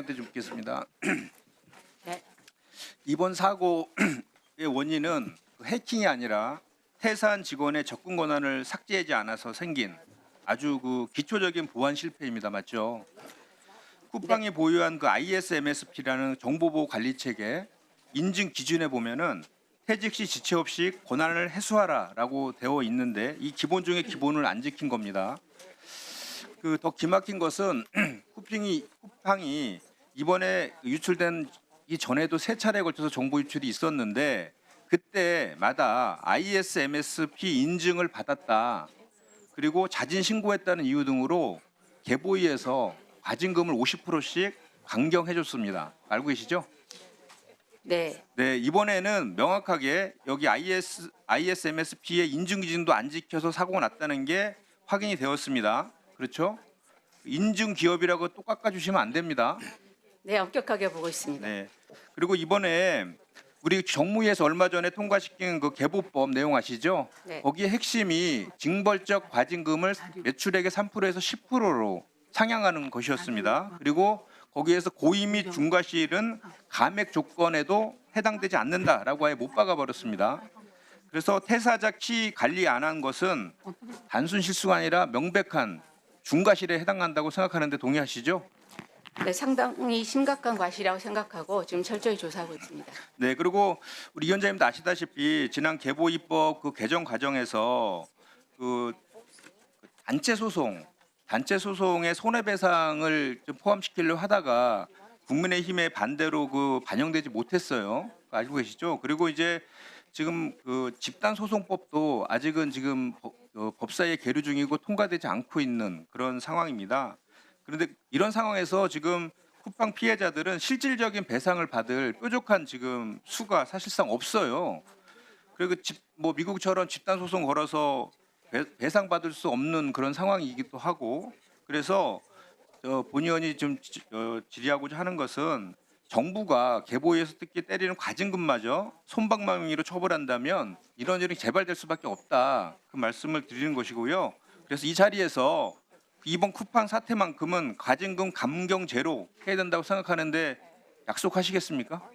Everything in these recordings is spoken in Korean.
의원님한테 좀 묻겠습니다. 네. 이번 사고의 원인은 해킹이 아니라 퇴사한 직원의 접근 권한을 삭제하지 않아서 생긴 아주 기초적인 보안 실패입니다. 맞죠? 쿠팡이 보유한 ISMSP라는 정보보호 관리 체계 인증 기준에 보면은 퇴직 시 지체 없이 권한을 해소하라라고 되어 있는데 이 기본 중에 기본을 안 지킨 겁니다. 더 기막힌 것은 쿠팡이 이번에 유출된 이 전에도 3차례에 걸쳐서 정보 유출이 있었는데 그때마다 ISMSP 인증을 받았다. 그리고 자진 신고했다는 이유 등으로 개보위에서 과징금을 50%씩 강경해 줬습니다. 알고 계시죠? 네. 네, 이번에는 명확하게 여기 ISMSP의 인증 기준도 안 지켜서 사고가 났다는 게 확인이 되었습니다. 그렇죠? 인증 기업이라고 또 깎아주시면 안 됩니다. 네, 엄격하게 보고 있습니다. 네. 그리고 이번에 우리 정무위에서 얼마 전에 통과시킨 개보법 내용 아시죠? 네. 거기에 핵심이 징벌적 과징금을 매출액의 3%에서 10%로 상향하는 것이었습니다. 그리고 거기에서 고의 및 중과실은 감액 조건에도 해당되지 않는다라고 아예 못 박아 버렸습니다. 그래서 퇴사자 키 관리 안 한 것은 단순 실수가 아니라 명백한 중과실에 해당한다고 생각하는데 동의하시죠? 네, 상당히 심각한 과실이라고 생각하고 지금 철저히 조사하고 있습니다. 네, 그리고 우리 위원장님도 아시다시피 지난 개보입법 개정 과정에서 단체 소송의 손해배상을 좀 포함시키려 하다가 국민의힘의 반대로 반영되지 못했어요. 알고 계시죠? 그리고 이제 지금 집단소송법도 아직은 지금 법사위에 계류 중이고 통과되지 않고 있는 그런 상황입니다. 그런데 이런 상황에서 지금 쿠팡 피해자들은 실질적인 배상을 받을 뾰족한 지금 수가 사실상 없어요. 그리고 미국처럼 집단 소송 걸어서 배상 받을 수 없는 그런 상황이기도 하고, 그래서 본 의원이 좀 질의하고자 하는 것은 정부가 개보위에서 뜯기 때리는 과징금마저 솜방망이로 처벌한다면 이런 일이 재발될 수밖에 없다. 그 말씀을 드리는 것이고요. 그래서 이 자리에서 이번 쿠팡 사태만큼은 과징금 감경제로 해야 된다고 생각하는데 약속하시겠습니까?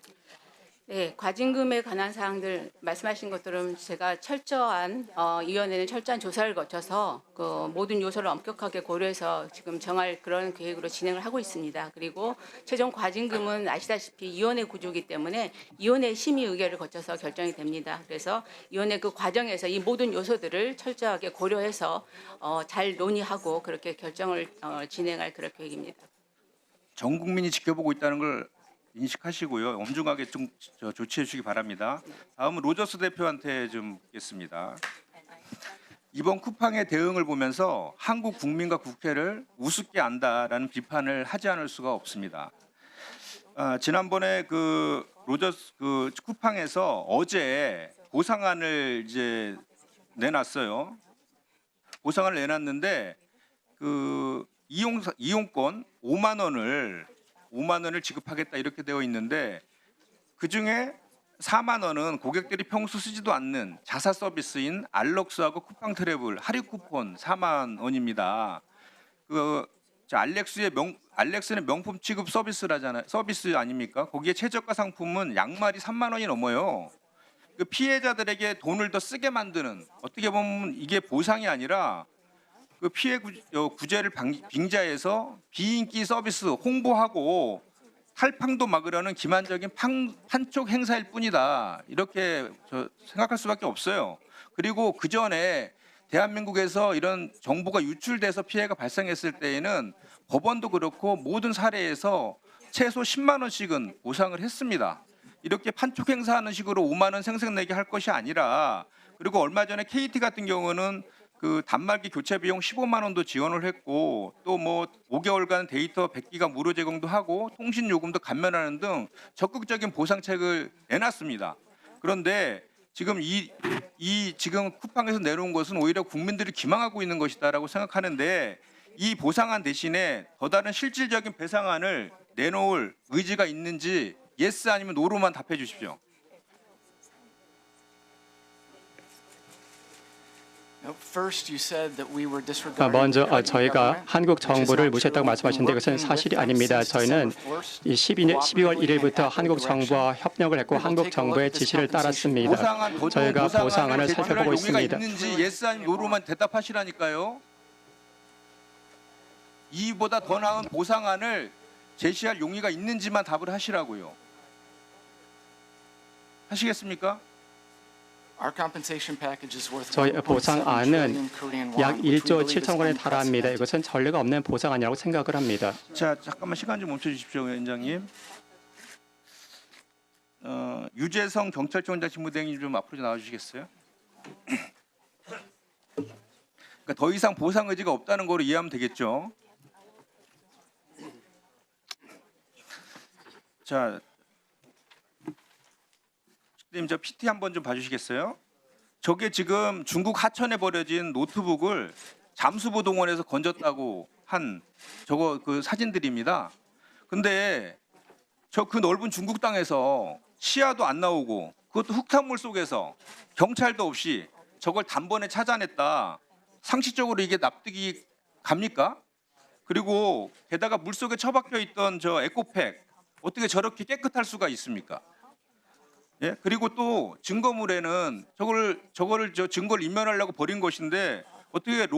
네, 과징금에 관한 사항들 말씀하신 것들은 제가 철저한 위원회는 철저한 조사를 거쳐서 모든 요소를 엄격하게 고려해서 지금 정할 그런 계획으로 진행을 하고 있습니다. 그리고 최종 과징금은 아시다시피 위원회 구조이기 때문에 위원회 심의 의결을 거쳐서 결정이 됩니다. 그래서 위원회 그 과정에서 이 모든 요소들을 철저하게 고려해서 잘 논의하고 그렇게 결정을 진행할 그런 계획입니다. 전 국민이 지켜보고 있다는 걸 인식하시고요. 엄중하게 좀 조치해 주시기 바랍니다. 다음은 로저스 대표한테 좀 묻겠습니다. 이번 쿠팡의 대응을 보면서 한국 국민과 국회를 우습게 안다라는 비판을 하지 않을 수가 없습니다. 지난번에 로저스 쿠팡에서 어제 보상안을 이제 내놨어요. 보상안을 내놨는데 이용권 5만 원을 지급하겠다 이렇게 되어 있는데 그중에 4만 원은 고객들이 평소 쓰지도 않는 자사 서비스인 알럭스하고 쿠팡 트래블 할인 쿠폰 4만 원입니다. 알렉스는 명품 취급 서비스 아닙니까? 거기에 최저가 상품은 양말이 3만 원이 넘어요. 피해자들에게 돈을 더 쓰게 만드는, 어떻게 보면 이게 보상이 아니라 피해 구제를 빙자해서 비인기 서비스 홍보하고 탈팡도 막으려는 기만적인 판촉 행사일 뿐이다. 이렇게 생각할 수밖에 없어요. 그리고 그 전에 대한민국에서 이런 정보가 유출돼서 피해가 발생했을 때에는 법원도 그렇고 모든 사례에서 최소 10만 원씩은 보상을 했습니다. 이렇게 판촉 행사하는 식으로 5만 원 생색내게 할 것이 아니라, 그리고 얼마 전에 KT 같은 경우는 단말기 교체 비용 15만 원도 지원을 했고, 또 5개월간 데이터 100기가 무료 제공도 하고 통신 요금도 감면하는 등 적극적인 보상책을 내놨습니다. 그런데 지금 지금 쿠팡에서 내놓은 것은 오히려 국민들이 기망하고 있는 것이다라고 생각하는데, 이 보상안 대신에 더 다른 실질적인 배상안을 내놓을 의지가 있는지 예스 아니면 노로만 답해 주십시오. 먼저 저희가 한국 정부를 무시했다고 말씀하셨는데 그것은 사실이 아닙니다. 저희는 12월 1일부터 한국 정부와 협력을 했고 한국 정부의 지시를 따랐습니다. 저희가 보상안을 살펴보고 용의가 있습니다. 있는지 예스 아니 노로만 대답하시라니까요. 이보다 더 나은 보상안을 제시할 용의가 있는지만 답을 하시라고요. 하시겠습니까? 저희 보상안은 약 1조 7천억 원에 달합니다. 이것은 전례가 없는 보상안이라고 생각을 합니다. 자, 잠깐만 시간 좀 멈춰주십시오, 위원장님. 유재성 경찰청장 직무대행님 좀 앞으로 좀 나와주시겠어요? 그러니까 더 이상 보상 의지가 없다는 거로 이해하면 되겠죠. 자, 님 저 PT 한번 좀 봐주시겠어요? 저게 지금 중국 하천에 버려진 노트북을 잠수부 동원해서 건졌다고 한 저거 그 사진들입니다. 근데 저 그 넓은 중국 땅에서 시야도 안 나오고 그것도 흙탕물 속에서 경찰도 없이 저걸 단번에 찾아냈다. 상식적으로 이게 납득이 갑니까? 그리고 게다가 물속에 처박혀 있던 저 에코백 어떻게 저렇게 깨끗할 수가 있습니까? 예? 그리고 또 증거물에는 저거를 증거를 인멸하려고 버린 것인데 어떻게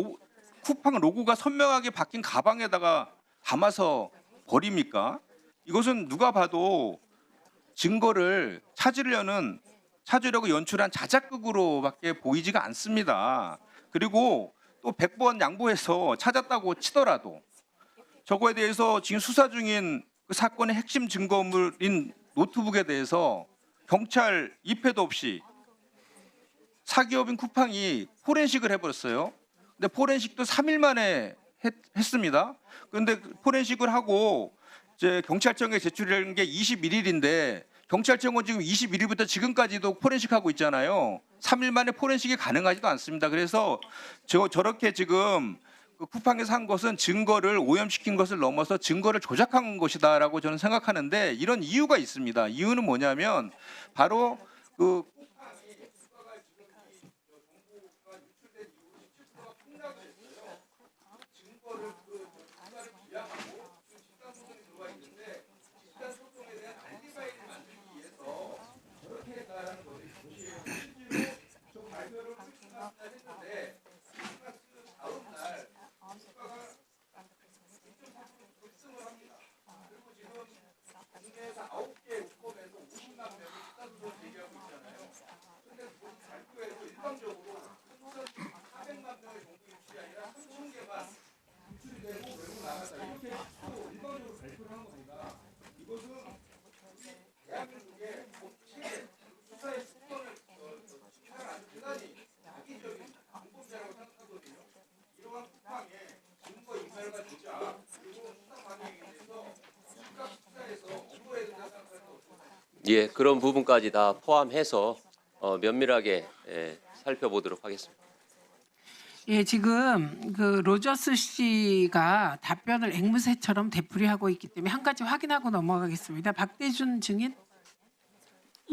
쿠팡 로고가 선명하게 박힌 가방에다가 담아서 버립니까? 이것은 누가 봐도 증거를 찾으려고 연출한 자작극으로밖에 보이지가 않습니다. 그리고 또 100번 양보해서 찾았다고 치더라도 저거에 대해서 지금 수사 중인 그 사건의 핵심 증거물인 노트북에 대해서 경찰 입회도 없이 사기업인 쿠팡이 포렌식을 해버렸어요. 근데 포렌식도 3일 만에 했습니다. 그런데 포렌식을 하고 이제 경찰청에 제출한 게 21일인데 경찰청은 지금 21일부터 지금까지도 포렌식하고 있잖아요. 3일 만에 포렌식이 가능하지도 않습니다. 그래서 저렇게 지금 그 쿠팡에서 한 것은 증거를 오염시킨 것을 넘어서 증거를 조작한 것이다라고 저는 생각하는데 이런 이유가 있습니다. 이유는 뭐냐면 바로 그 예, 그런 부분까지 다 포함해서 면밀하게 살펴보도록 하겠습니다. 예, 지금 그 로저스 씨가 답변을 앵무새처럼 되풀이하고 있기 때문에 한 가지 확인하고 넘어가겠습니다. 박대준 증인.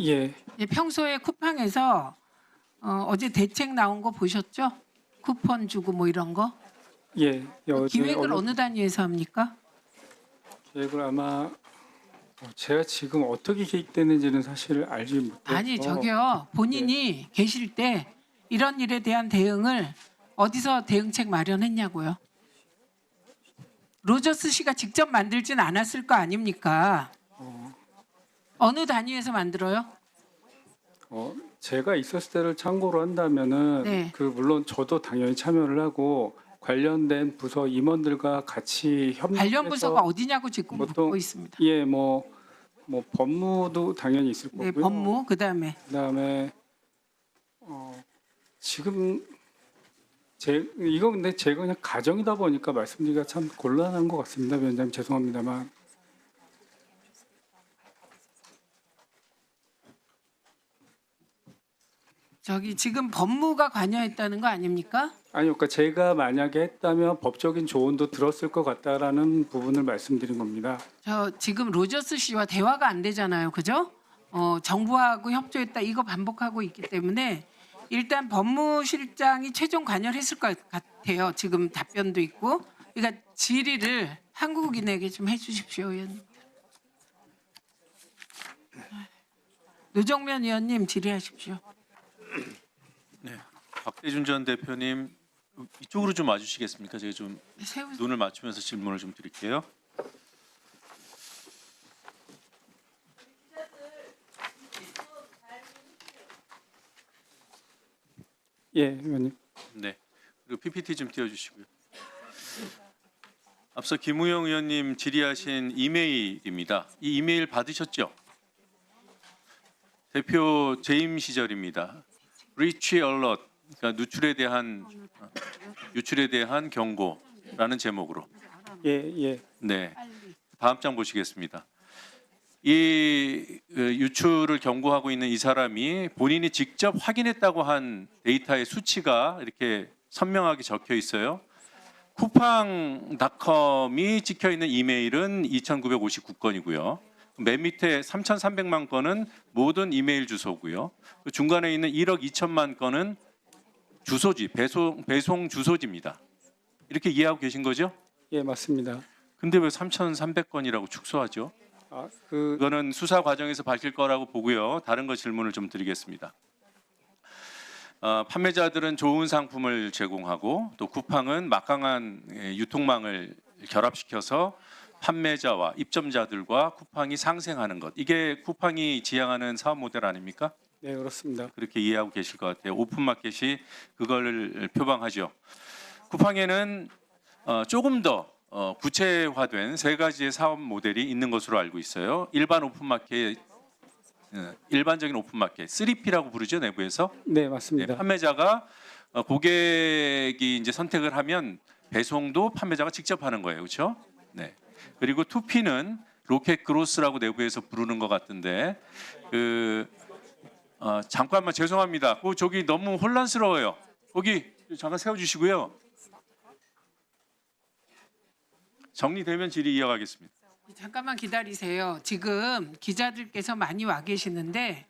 예, 예, 평소에 쿠팡에서 어제 대책 나온 거 보셨죠? 쿠폰 주고 뭐 이런 거. 예. 그 기획을 어느 단위에서 합니까? 계획을 아마 제가 지금 어떻게 기획되는지는 사실 알지 못해서. 아니 저기요 본인이 계실 때 이런 일에 대한 대응을 어디서 대응책 마련했냐고요. 로저스 씨가 직접 만들진 않았을 거 아닙니까? 어느 단위에서 만들어요? 제가 있었을 때를 참고로 한다면은 네. 그 물론 저도 당연히 참여를 하고 관련된 부서 임원들과 같이 협력해서 관련 부서가 어디냐고 지금 보통- 묻고 있습니다. 예, 뭐 법무도 당연히 있을 거고요. 네, 법무 그다음에 그다음에 지금 이거 근데 제가 그냥 가정이다 보니까 말씀드리기가 참 곤란한 것 같습니다, 위원장님 죄송합니다만. 저기 지금 법무가 관여했다는 거 아닙니까? 아니요, 그러니까 제가 만약에 했다면 법적인 조언도 들었을 것 같다라는 부분을 말씀드린 겁니다. 저 지금 로저스 씨와 대화가 안 되잖아요, 그죠? 정부하고 협조했다 이거 반복하고 있기 때문에 일단 법무실장이 최종 관여했을 것 같아요. 지금 답변도 있고. 그러니까 질의를 한국인에게 좀 해주십시오, 의원님. 노정면 의원님 질의하십시오. 박대준 전 대표님 이쪽으로 좀 와주시겠습니까? 제가 좀 세우 눈을 맞추면서 질문을 좀 드릴게요. 예, 의원님. 네. 그리고 PPT 좀 띄워주시고요. 앞서 김우영 의원님 질의하신 이메일입니다. 이 이메일 받으셨죠? 대표 재임 시절입니다. Breach Alert, 그러니까 유출에 대한 경고라는 제목으로. 예, 예. 네. 다음 장 보시겠습니다. 이 유출을 경고하고 있는 이 사람이 본인이 직접 확인했다고 한 데이터의 수치가 이렇게 선명하게 적혀 있어요. 쿠팡닷컴이 찍혀 있는 이메일은 2,959건이고요. 맨 밑에 3,300만 건은 모든 이메일 주소고요. 그 중간에 있는 1억 2천만 건은 주소지, 배송 주소지입니다. 이렇게 이해하고 계신 거죠? 예, 맞습니다. 근데 왜 3,300건이라고 축소하죠? 그거는 수사 과정에서 밝힐 거라고 보고요. 다른 거 질문을 좀 드리겠습니다. 판매자들은 좋은 상품을 제공하고 또 쿠팡은 막강한 유통망을 결합시켜서 판매자와 입점자들과 쿠팡이 상생하는 것. 이게 쿠팡이 지향하는 사업 모델 아닙니까? 네, 그렇습니다. 그렇게 이해하고 계실 것 같아요. 오픈마켓이 그걸 표방하죠. 쿠팡에는 조금 더 구체화된 세 가지의 사업 모델이 있는 것으로 알고 있어요. 일반적인 오픈마켓, 3P라고 부르죠, 내부에서. 네, 네, 맞습니다. 판매자가 고객이 이제 선택을 하면 배송도 판매자가 직접 하는 거예요, 그렇죠? 네. 그리고 2P는 로켓 그로스라고 내부에서 부르는 것 같은데 잠깐만 죄송합니다. 저기 너무 혼란스러워요. 거기 잠깐 세워주시고요. 정리되면 질의 이어가겠습니다. 잠깐만 기다리세요. 지금 기자들께서 많이 와 계시는데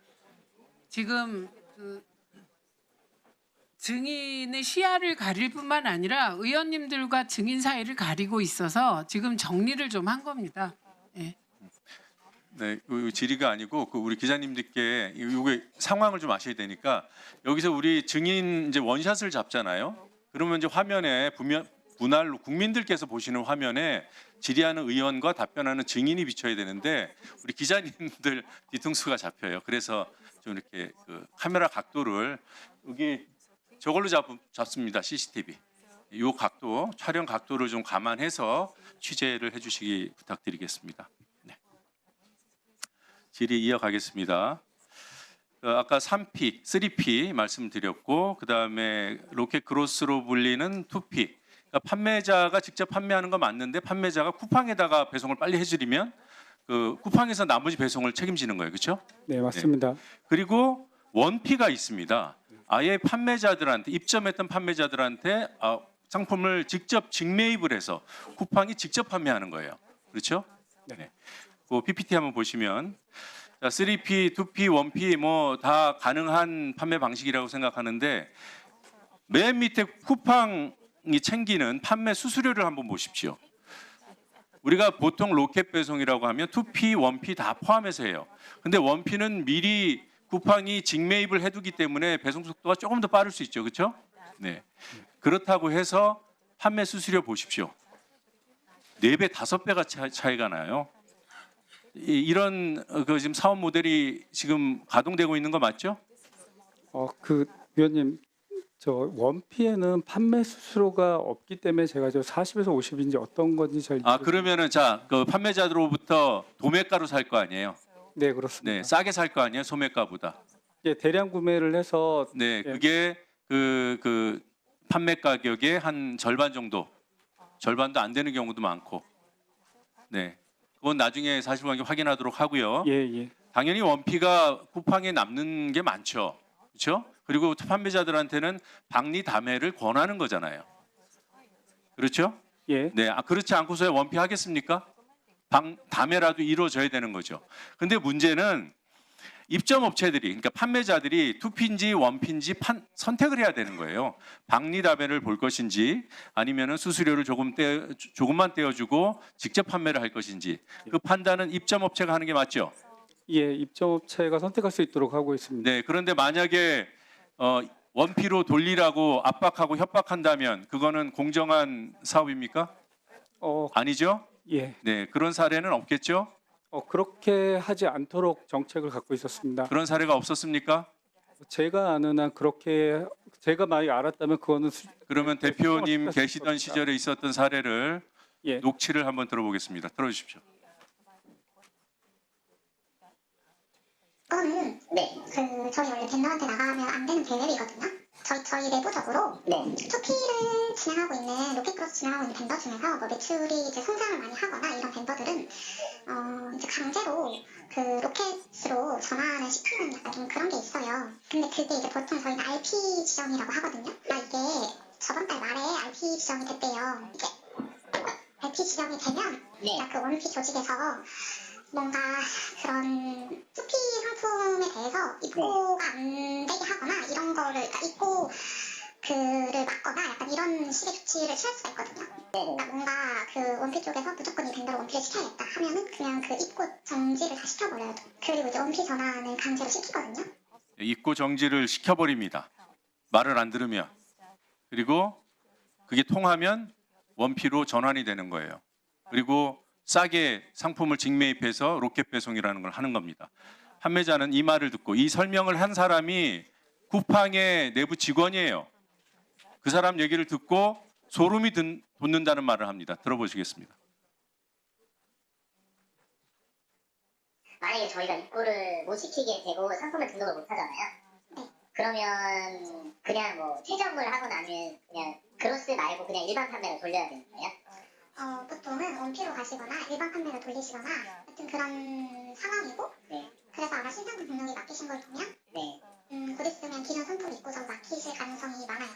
지금 그 증인의 시야를 가릴 뿐만 아니라 의원님들과 증인 사이를 가리고 있어서 지금 정리를 좀 한 겁니다. 예. 네, 질의가 아니고 우리 기자님들께 이게 상황을 좀 아셔야 되니까 여기서 우리 증인 이제 원샷을 잡잖아요. 그러면 이제 화면에 분할로 국민들께서 보시는 화면에 질의하는 의원과 답변하는 증인이 비춰야 되는데 우리 기자님들 뒤통수가 잡혀요. 그래서 좀 이렇게 카메라 각도를 여기 저걸로 잡습니다. CCTV. 이 각도, 촬영 각도를 좀 감안해서 취재를 해주시기 부탁드리겠습니다. 네. 질의 이어가겠습니다. 아까 3P, 3P 말씀드렸고 그 다음에 로켓 그로스로 불리는 2P. 그러니까 판매자가 직접 판매하는 거 맞는데 판매자가 쿠팡에다가 배송을 빨리 해주려면 쿠팡에서 나머지 배송을 책임지는 거예요, 그렇죠? 네, 맞습니다. 그리고 1P가 있습니다. 아예 판매자들한테 입점했던 판매자들한테 상품을 직접 직매입을 해서 쿠팡이 직접 판매하는 거예요. 그렇죠? 네. 그 PPT 한번 보시면 3P, 2P, 1P 뭐 다 가능한 판매 방식이라고 생각하는데 맨 밑에 쿠팡이 챙기는 판매 수수료를 한번 보십시오. 우리가 보통 로켓 배송이라고 하면 2P, 1P 다 포함해서 해요. 근데 1P는 미리 쿠팡이 직매입을 해두기 때문에 배송 속도가 조금 더 빠를 수 있죠, 그렇죠? 네. 그렇다고 해서 판매 수수료 보십시오. 4배, 5배가 차이가 나요. 이런 지금 사업 모델이 지금 가동되고 있는 거 맞죠? 위원님, 저 원피에는 판매 수수료가 없기 때문에 제가 저 40에서 50인지 어떤 건지 잘 그러면은 그 판매자로부터 도매가로 살 거 아니에요? 네, 그렇습니다. 네, 싸게 살 거 아니에요, 소매가보다. 예, 대량 구매를 해서 네, 예. 그게 그 판매 가격의 한 절반 정도, 절반도 안 되는 경우도 많고, 네, 그건 나중에 사실관계 확인하도록 하고요. 예, 예. 당연히 원피가 쿠팡에 남는 게 많죠, 그렇죠? 그리고 판매자들한테는 박리 담회를 권하는 거잖아요, 그렇죠? 예. 네, 그렇지 않고서야 원피 하겠습니까? 담회라도 이루어져야 되는 거죠. 근데 문제는 입점 업체들이 그러니까 판매자들이 투피인지 원피인지 선택을 해야 되는 거예요. 박리담회를 볼 것인지 아니면은 수수료를 조금만 떼어주고 직접 판매를 할 것인지 그 판단은 입점 업체가 하는 게 맞죠? 예, 입점업체가 선택할 수 있도록 하고 있습니다. 네. 그런데 만약에 원피로 돌리라고 압박하고 협박한다면 그거는 공정한 사업입니까? 아니죠? 예, 네. 그런 사례는 없겠죠? 그렇게 하지 않도록 정책을 갖고 있었습니다. 그런 사례가 없었습니까? 제가 아는 한 그렇게 제가 많이 알았다면 그거는 그러면 대표님 수정을 계시던 겁니다. 시절에 있었던 사례를 예, 녹취를 한번 들어보겠습니다. 들어주십시오. 이거는 저희 원래 벤더한테 나가면 안 되는 대회이거든요. 저희 내부적으로 투피를 진행하고 있는 로켓크로스 진행하고 있는 벤더 중에서 뭐 매출이 이제 손상을 많이 하거나 이런 벤더들은 이제 강제로 그 로켓으로 전환을 시키는 약간 좀 그런 게 있어요. 근데 그게 이제 보통 저희는 RP 지정이라고 하거든요. 이게 저번 달 말에 RP 지정이 됐대요. 이게 RP 지정이 되면 그 원피 조직에서 뭔가 그런 투피 상품에 대해서 입고가 안 되게 하거나 이런 거를 그러니까 입고 그를 막거나 약간 이런 식의 조치를 취할 수가 있거든요. 그러니까 뭔가 그 원피 쪽에서 무조건 이 벤더로 원피를 시켜야겠다 하면은 그냥 그 입고 정지를 다 시켜버려요. 그리고 이제 원피 전환은 강제로 시키거든요. 입고 정지를 시켜버립니다. 말을 안 들으면. 그리고 그게 통하면 원피로 전환이 되는 거예요. 그리고 싸게 상품을 직매입해서 로켓 배송이라는 걸 하는 겁니다. 판매자는 이 말을 듣고 이 설명을 한 사람이 쿠팡의 내부 직원이에요. 그 사람 얘기를 듣고 소름이 돋는다는 말을 합니다. 들어보시겠습니다. 만약에 저희가 입고를 못 시키게 되고 상품을 등록을 못 하잖아요. 그러면 그냥 뭐 퇴점을 하거나 아니면 그냥 그로스 말고 그냥 일반 판매로 돌려야 되는 거예요? 보통은 원피로 가시거나 일반 판매로 돌리시거나 하여튼 그런 상황이고 그래서 아마 신상품 등록이 맡기신 걸 보면 곧 있으면 기존 상품 입고서 맡기실 가능성이 많아요.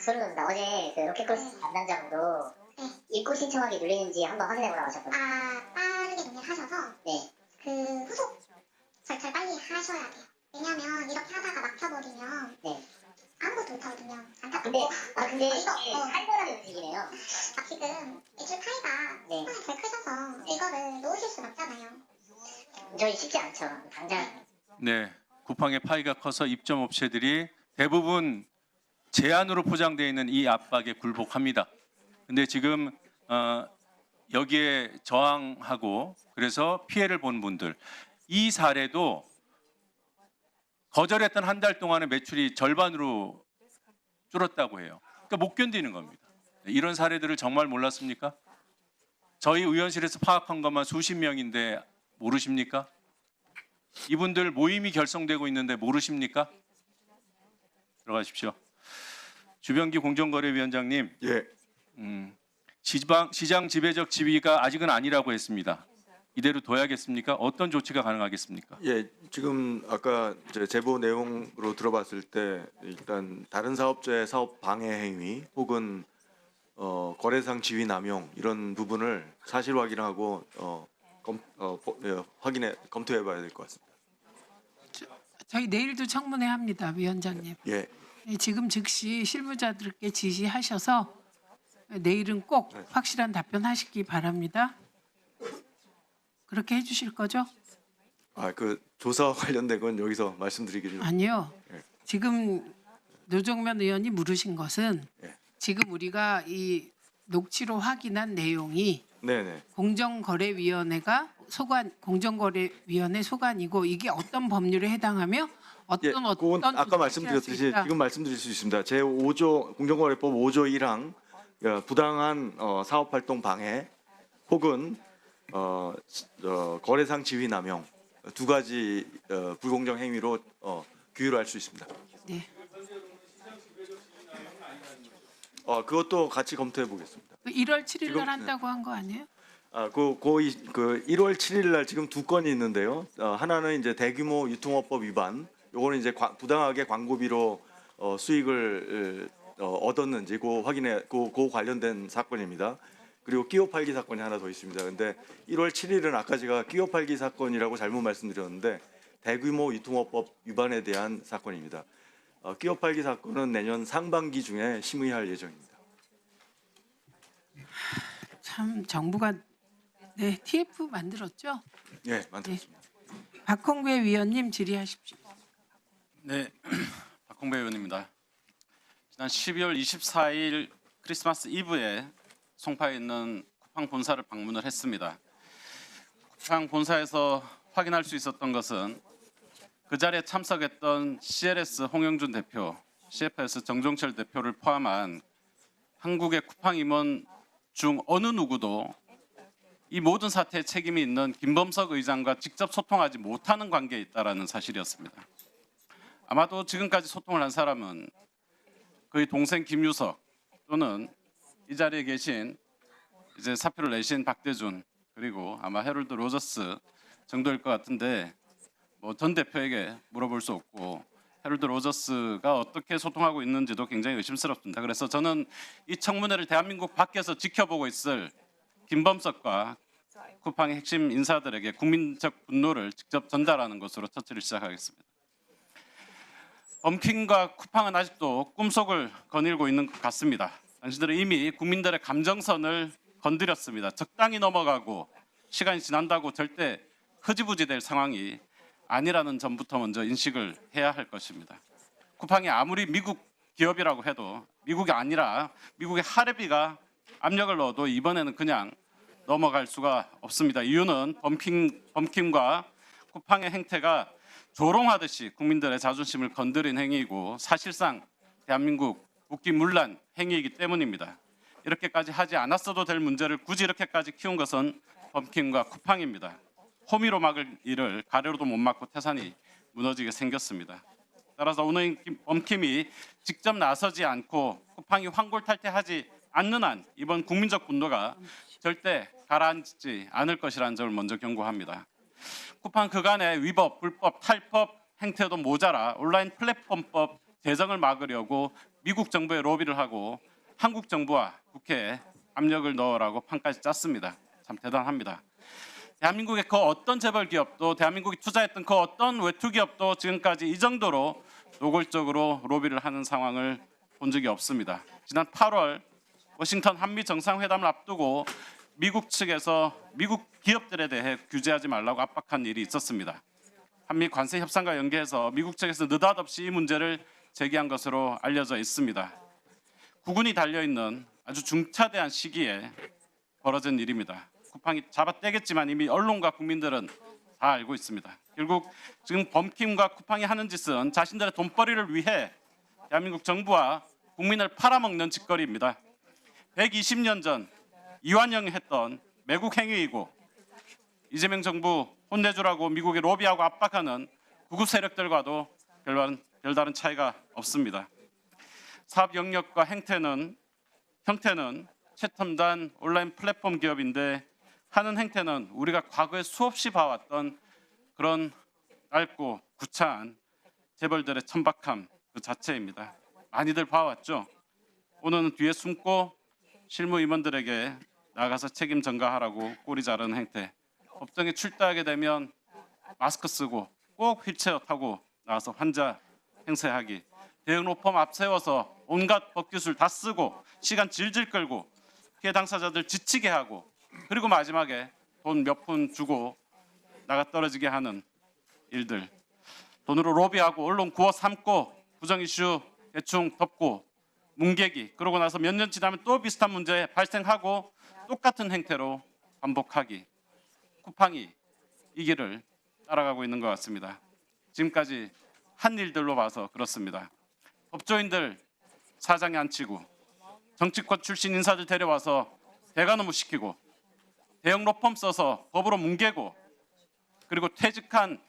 소름 돋는다. 어제 그 로켓크로스 담당자분도 입고 신청하기 눌리는지 한번 확인해보라고 하셨거든요. 빠르게 논의를 하셔서 그 후속 절차를 빨리 하셔야 돼요. 왜냐면 이렇게 하다가 막혀버리면 아무것도 못하거든요. 안타깝고. 근데 이거 살벌한 음식이네요. 지금 매출 파이가 상당히 잘 크셔서 이거를 놓으실 순 없잖아요. 저희 쉽지 않죠. 당장. 네, 쿠팡의 파이가 커서 입점 업체들이 대부분 제한으로 포장되어 있는 이 압박에 굴복합니다. 근데 지금 여기에 저항하고 그래서 피해를 본 분들 이 사례도 거절했던 한 달 동안의 매출이 절반으로 줄었다고 해요. 그러니까 못 견디는 겁니다. 이런 사례들을 정말 몰랐습니까? 저희 의원실에서 파악한 것만 수십 명인데 모르십니까? 이분들 모임이 결성되고 있는데 모르십니까? 들어가십시오. 주병기 공정거래위원장님, 예, 시장 지배적 지위가 아직은 아니라고 했습니다. 이대로 둬야겠습니까? 어떤 조치가 가능하겠습니까? 예, 지금 아까 이제 제보 내용으로 들어봤을 때 일단 다른 사업자의 사업 방해 행위 혹은 거래상 지위 남용 이런 부분을 사실 확인하고 검토해봐야 될 것 같습니다. 저희 내일도 청문회 합니다, 위원장님. 예, 지금 즉시 실무자들께 지시하셔서 내일은 꼭 확실한 답변하시기 바랍니다. 그렇게 해주실 거죠? 그 조사와 관련된 건 여기서 말씀드리기를. 아니요. 예. 지금 노정면 의원이 물으신 것은 예. 지금 우리가 이 녹취로 확인한 내용이 네네. 공정거래위원회가 공정거래위원회 소관이고 이게 어떤 법률에 해당하며 예, 어떤 그건 아까 조치를 말씀드렸듯이 할수 있다. 지금 말씀드릴 수 있습니다. 제5조 공정거래법 5조 1항 부당한 사업활동 방해 혹은 거래상 지위 남용 두 가지 불공정 행위로 규율을 할 수 있습니다. 네. 그것도 같이 검토해 보겠습니다. 1월 7일 지금, 날 한다고 한 거 아니에요? 그 1월 7일 날 지금 두 건이 있는데요. 하나는 이제 대규모 유통업법 위반. 요거는 이제 부당하게 광고비로 수익을 얻었는지 그 관련된 사건입니다. 그리고 끼워 팔기 사건이 하나 더 있습니다. 근데 1월 7일은 아까 제가 끼워 팔기 사건이라고 잘못 말씀드렸는데 대규모 유통업법 위반에 대한 사건입니다. 끼어 팔기 사건은 내년 상반기 중에 심의할 예정입니다. 참 정부가 네 TF 만들었죠? 예, 만들었습니다. 박홍배 위원님 질의하십시오. 네, 박홍배 의원입니다. 지난 12월 24일 크리스마스 이브에 송파에 있는 쿠팡 본사를 방문을 했습니다. 쿠팡 본사에서 확인할 수 있었던 것은 그 자리에 참석했던 CLS 홍영준 대표, CFS 정종철 대표를 포함한 한국의 쿠팡 임원 중 어느 누구도 이 모든 사태에 책임이 있는 김범석 의장과 직접 소통하지 못하는 관계에 있다라는 사실이었습니다. 아마도 지금까지 소통을 한 사람은 그의 동생 김유석 또는 이 자리에 계신 이제 사표를 내신 박대준 그리고 아마 헤럴드 로저스 정도일 것 같은데 뭐 전 대표에게 물어볼 수 없고 헤럴드 로저스가 어떻게 소통하고 있는지도 굉장히 의심스럽습니다. 그래서 저는 이 청문회를 대한민국 밖에서 지켜보고 있을 김범석과 쿠팡의 핵심 인사들에게 국민적 분노를 직접 전달하는 것으로 처치를 시작하겠습니다. 범킹과 쿠팡은 아직도 꿈속을 거닐고 있는 것 같습니다. 당신들은 이미 국민들의 감정선을 건드렸습니다. 적당히 넘어가고 시간이 지난다고 절대 흐지부지 될 상황이 아니라는 점부터 먼저 인식을 해야 할 것입니다. 쿠팡이 아무리 미국 기업이라고 해도 미국이 아니라 미국의 하레비가 압력을 넣어도 이번에는 그냥 넘어갈 수가 없습니다. 이유는 범킴과 쿠팡의 행태가 조롱하듯이 국민들의 자존심을 건드린 행위이고 사실상 대한민국 국기문란 행위이기 때문입니다. 이렇게까지 하지 않았어도 될 문제를 굳이 이렇게까지 키운 것은 범킴과 쿠팡입니다. 호미로 막을 일을 가래로도 못 막고 태산이 무너지게 생겼습니다. 따라서 오늘 범킴이 직접 나서지 않고 쿠팡이 환골탈태하지 않는 한 이번 국민적 분노가 절대 가라앉지 않을 것이라는 점을 먼저 경고합니다. 쿠팡 그간의 위법, 불법, 탈법 행태도 모자라 온라인 플랫폼법 제정을 막으려고 미국 정부에 로비를 하고 한국 정부와 국회에 압력을 넣으라고 판까지 짰습니다. 참 대단합니다. 대한민국의 그 어떤 재벌 기업도 대한민국이 투자했던 그 어떤 외투 기업도 지금까지 이 정도로 노골적으로 로비를 하는 상황을 본 적이 없습니다. 지난 8월 워싱턴 한미 정상회담을 앞두고 미국 측에서 미국 기업들에 대해 규제하지 말라고 압박한 일이 있었습니다. 한미 관세 협상과 연계해서 미국 측에서 느닷없이 이 문제를 제기한 것으로 알려져 있습니다. 구군이 달려있는 아주 중차대한 시기에 벌어진 일입니다. 쿠팡이 잡아떼겠지만 이미 언론과 국민들은 다 알고 있습니다. 결국 지금 범킴과 쿠팡이 하는 짓은 자신들의 돈벌이를 위해 대한민국 정부와 국민을 팔아먹는 짓거리입니다. 120년 전 이완영이 했던 매국 행위이고 이재명 정부 혼내주라고 미국에 로비하고 압박하는 구급 세력들과도 별다른 차이가 없습니다. 사업 영역과 형태는 최첨단 온라인 플랫폼 기업인데 하는 행태는 우리가 과거에 수없이 봐왔던 그런 짧고 구차한 재벌들의 천박함 그 자체입니다. 많이들 봐왔죠. 오늘은 뒤에 숨고 실무 임원들에게 나가서 책임 전가하라고 꼬리 자르는 행태. 법정에 출두하게 되면 마스크 쓰고 꼭 휠체어 타고 나와서 환자 행세하기. 대응 로펌 앞세워서 온갖 법기술 다 쓰고 시간 질질 끌고 피해 당사자들 지치게 하고 그리고 마지막에 돈 몇 푼 주고 나가 떨어지게 하는 일들. 돈으로 로비하고 언론 구워 삼고 부정 이슈 대충 덮고 뭉개기. 그러고 나서 몇 년 지나면 또 비슷한 문제 발생하고 똑같은 행태로 반복하기. 쿠팡이 이 길을 따라가고 있는 것 같습니다. 지금까지 한 일들로 봐서 그렇습니다. 법조인들 사장에 앉히고 정치권 출신 인사들 데려와서 대관업무 시키고 대형 로펌 써서 법으로 뭉개고 그리고 퇴직한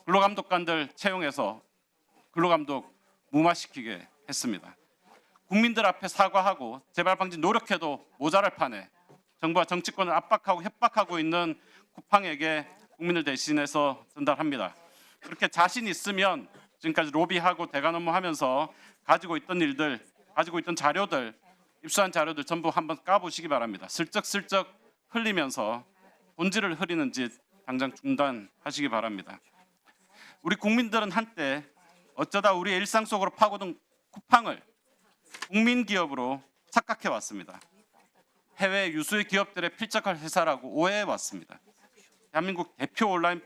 근로감독관들 채용해서 근로감독 무마시키게 했습니다. 국민들 앞에 사과하고 재발 방지 노력해도 모자랄 판에 정부와 정치권을 압박하고 협박하고 있는 쿠팡에게 국민을 대신해서 전달합니다. 그렇게 자신 있으면 지금까지 로비하고 대관 업무하면서 가지고 있던 일들, 가지고 있던 자료들, 입수한 자료들 전부 한번 까보시기 바랍니다. 슬쩍슬쩍 흘리면서 본질을 흐리는 짓 당장 중단하시기 바랍니다. 우리 국민들은 한때 어쩌다 우리의 일상 속으로 파고든 쿠팡을 국민 기업으로 착각해 왔습니다. 해외 유수의 기업들의 필적할 회사라고 오해해 왔습니다. 대한민국 대표 온라인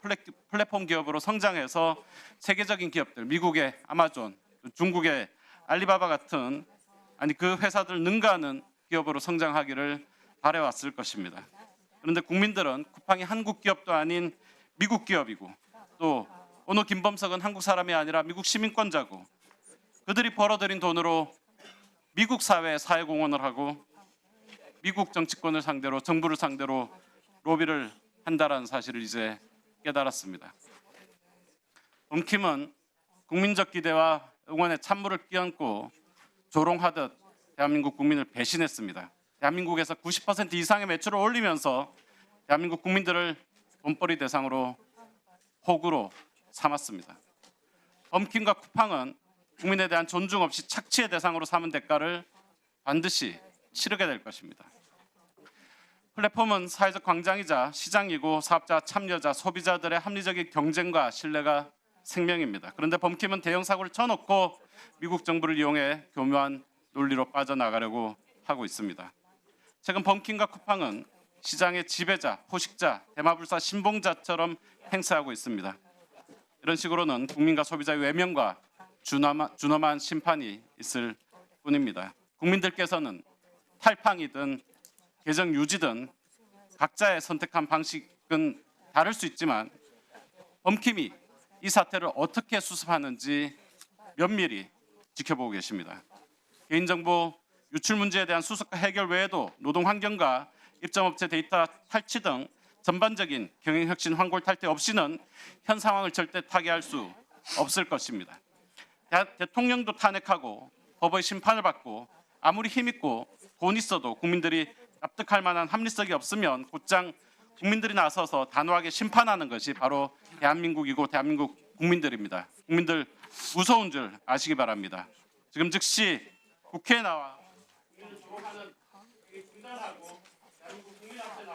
플랫폼 기업으로 성장해서 세계적인 기업들, 미국의 아마존, 중국의 알리바바 같은 그 회사들 능가하는 기업으로 성장하기를 바래왔을 것입니다. 그런데 국민들은 쿠팡이 한국 기업도 아닌 미국 기업이고 또 오늘 김범석은 한국 사람이 아니라 미국 시민권자고 그들이 벌어들인 돈으로 미국 사회에 사회공헌을 하고 미국 정치권을 상대로 정부를 상대로 로비를 한다라는 사실을 이제 깨달았습니다. 범킴은 국민적 기대와 응원의 찬물을 끼얹고 조롱하듯 대한민국 국민을 배신했습니다. 대한민국에서 90% 이상의 매출을 올리면서 대한민국 국민들을 돈벌이 대상으로 호구로 삼았습니다. 범킴과 쿠팡은 국민에 대한 존중 없이 착취의 대상으로 삼은 대가를 반드시 치르게 될 것입니다. 플랫폼은 사회적 광장이자 시장이고 사업자, 참여자, 소비자들의 합리적인 경쟁과 신뢰가 생명입니다. 그런데 범킴은 대형 사고를 쳐놓고 미국 정부를 이용해 교묘한 논리로 빠져나가려고 하고 있습니다. 최근 범킴과 쿠팡은 시장의 지배자, 포식자, 대마불사, 신봉자처럼 행세하고 있습니다. 이런 식으로는 국민과 소비자의 외면과 준엄한 심판이 있을 뿐입니다. 국민들께서는 탈팡이든 계정 유지든 각자의 선택한 방식은 다를 수 있지만 범킴이 이 사태를 어떻게 수습하는지 면밀히 지켜보고 계십니다. 개인정보 유출 문제에 대한 수습과 해결 외에도 노동환경과 입점업체 데이터 탈취 등 전반적인 경영혁신 환골 탈퇴 없이는 현 상황을 절대 타개할 수 없을 것입니다. 대통령도 탄핵하고 법의 심판을 받고 아무리 힘있고 돈 있어도 국민들이 납득할 만한 합리성이 없으면 곧장 국민들이 나서서 단호하게 심판하는 것이 바로 대한민국이고 대한민국 국민들입니다. 국민들 무서운 줄 아시기 바랍니다. 지금 즉시 국회에 나와 국민을 조롱하는 분단하고 대한민국 국민한테